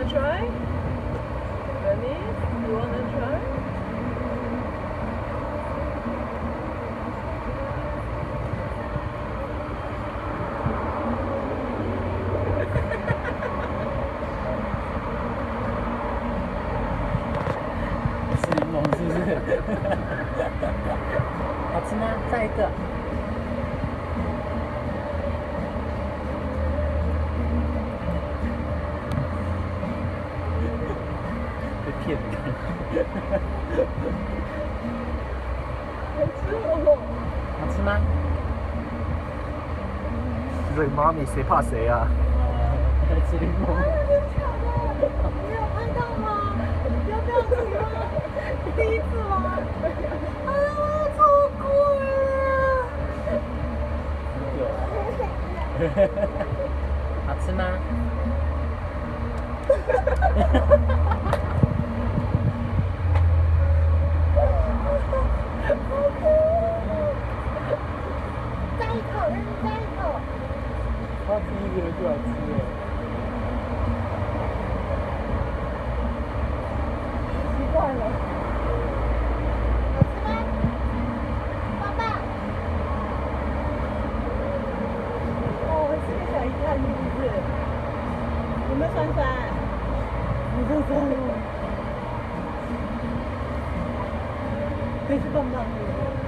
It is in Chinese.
wanna try? Benny, you wanna try? 吃柠檬是不是？好吃吗？再一个。被骗的感觉。好吃哦！好吃吗？这个妈咪谁怕谁啊？吃柠檬。真的假的？你有拍到吗？要不要吃吗？第一次吗？哎呀，超贵好吃吗？再一口，让你再一口。他第一个就来吃了。习惯了。好吃吗？爸爸。哦，吃个小一看是不是？有没有酸酸？有没有酸酸？可以吃棒棒是不是？